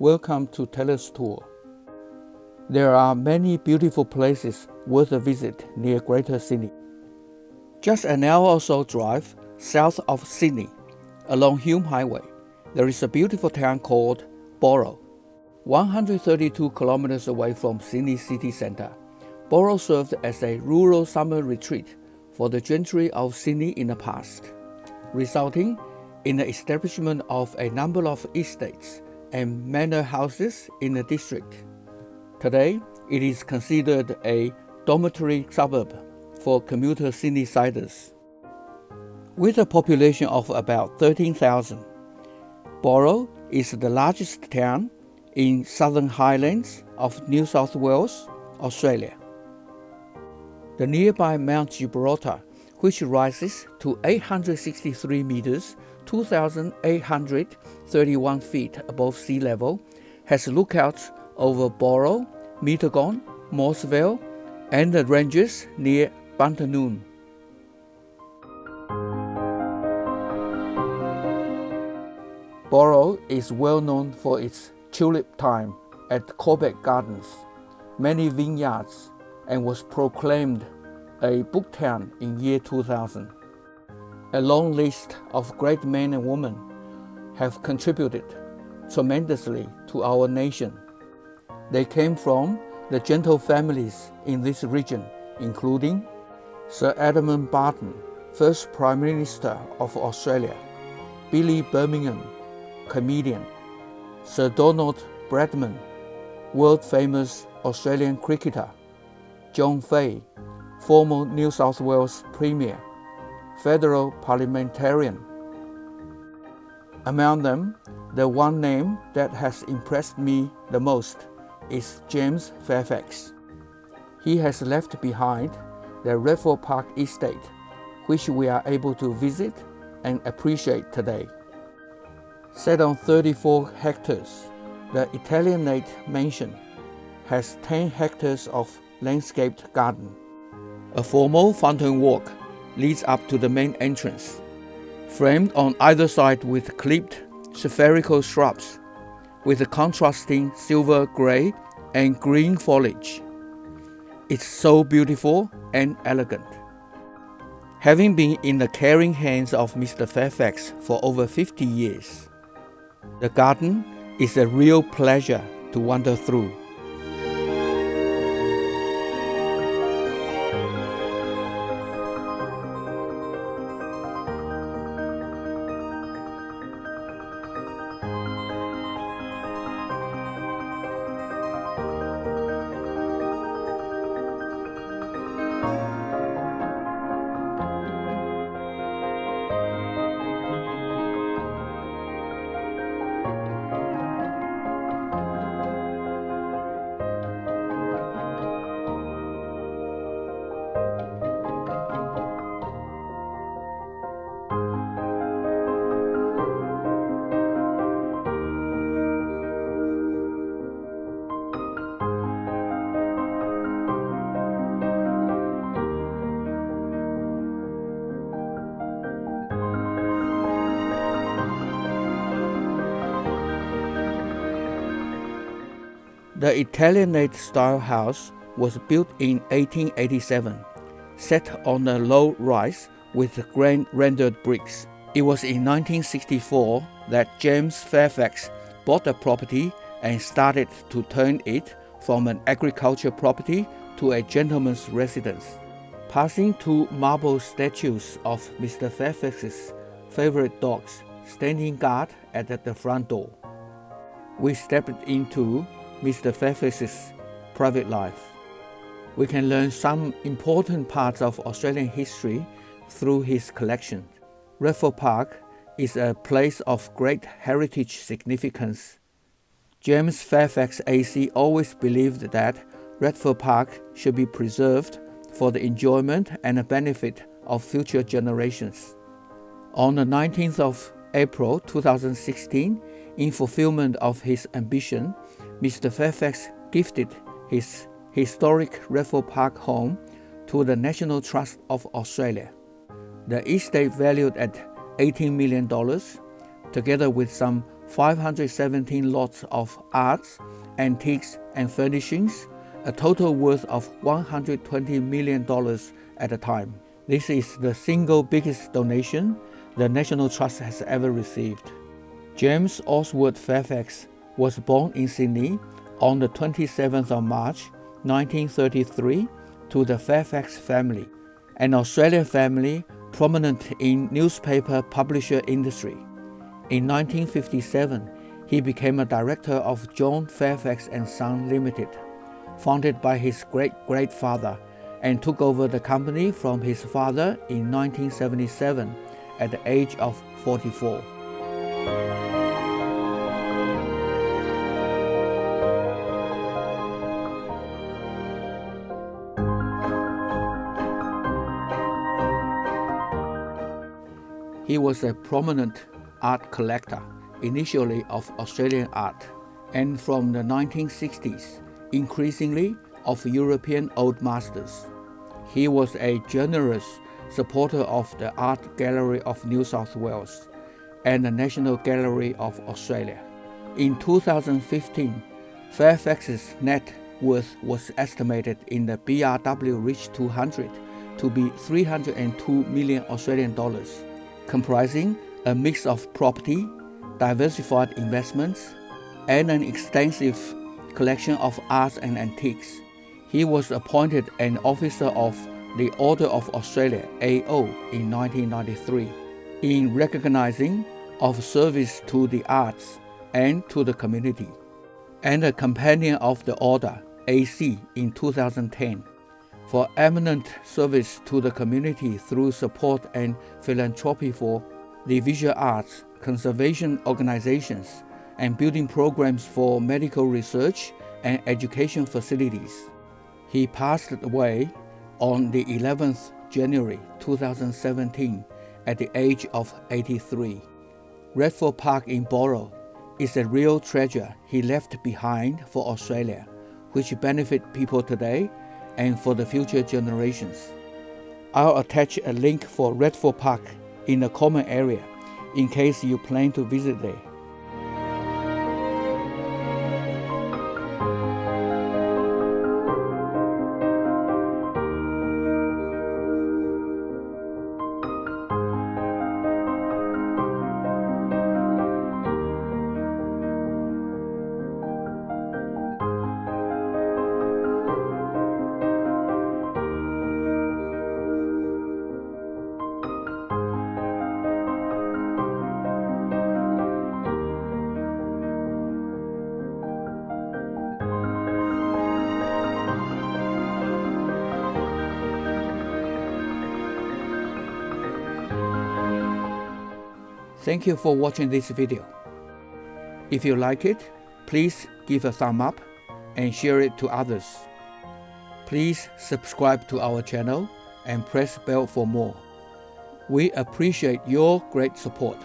Welcome to Taylor's Tour. There are many beautiful places worth a visit near Greater Sydney. Just an hour or so drive south of Sydney, along Hume Highway, there is a beautiful town called Bowral. 132 kilometers away from Sydney city centre, Bowral served as a rural summer retreat for the gentry of Sydney in the past, resulting in the establishment of a number of estates and manor houses in the district. Today, it is considered a dormitory suburb for commuter Sydney-siders. With a population of about 13,000, Bowral is the largest town in Southern Highlands of New South Wales, Australia. The nearby Mount Gibraltar, which rises to 863 meters, 2,831 feet above sea level, has lookouts over Bowral, Mittagong, Mossvale, and the ranges near Bantanoon. Bowral is well known for its tulip time at Corbett Gardens, many vineyards, and was proclaimed a book town in year 2000. A long list of great men and women have contributed tremendously to our nation. They came from the gentle families in this region, including Sir Edmund Barton, first Prime Minister of Australia, Billy Birmingham, comedian, Sir Donald Bradman, world-famous Australian cricketer, John Fay, former New South Wales Premier, federal parliamentarian. Among them, the one name that has impressed me the most is James Fairfax. He has left behind the Retford Park estate, which we are able to visit and appreciate today. Set on 34 hectares, the Italianate mansion has 10 hectares of landscaped garden. A formal fountain walk leads up to the main entrance, framed on either side with clipped spherical shrubs with a contrasting silver grey and green foliage. It's so beautiful and elegant. Having been in the caring hands of Mr. Fairfax for over 50 years, the garden is a real pleasure to wander through. The Italianate-style house was built in 1887, set on a low rise with grand rendered bricks. It was in 1964 that James Fairfax bought the property and started to turn it from an agriculture property to a gentleman's residence. Passing two marble statues of Mr. Fairfax's favorite dogs standing guard at the front door, we stepped into Mr. Fairfax's private life. We can learn some important parts of Australian history through his collection. Retford Park is a place of great heritage significance. James Fairfax AC always believed that Retford Park should be preserved for the enjoyment and the benefit of future generations. On the 19th of April 2016, in fulfillment of his ambition, Mr. Fairfax gifted his historic Retford Park home to the National Trust of Australia. The estate, valued at $18 million, together with some 517 lots of arts, antiques, and furnishings, a total worth of $120 million at the time. This is the single biggest donation the National Trust has ever received. James Oswald Fairfax was born in Sydney on the 27th of March 1933 to the Fairfax family, an Australian family prominent in newspaper publisher industry. In 1957, he became a director of John Fairfax and Son Limited, founded by his great-great-father, and took over the company from his father in 1977 at the age of 44. He was a prominent art collector, initially of Australian art, and from the 1960s, increasingly of European old masters. He was a generous supporter of the Art Gallery of New South Wales and the National Gallery of Australia. In 2015, Fairfax's net worth was estimated in the BRW Rich 200 to be $302 million Australian dollars, comprising a mix of property, diversified investments, and an extensive collection of arts and antiques. He was appointed an Officer of the Order of Australia, AO, in 1993, in recognizing of service to the arts and to the community, and a Companion of the Order, AC, in 2010, for eminent service to the community through support and philanthropy for the visual arts, conservation organizations, and building programs for medical research and education facilities. He passed away on the 11th January 2017 at the age of 83. Retford Park in Bowral is a real treasure he left behind for Australia, which benefit people today and for the future generations. I'll attach a link for Retford Park in the comment area in case you plan to visit there. Thank you for watching this video. If you like it, please give a thumb up and share it to others. Please subscribe to our channel and press bell for more. We appreciate your great support.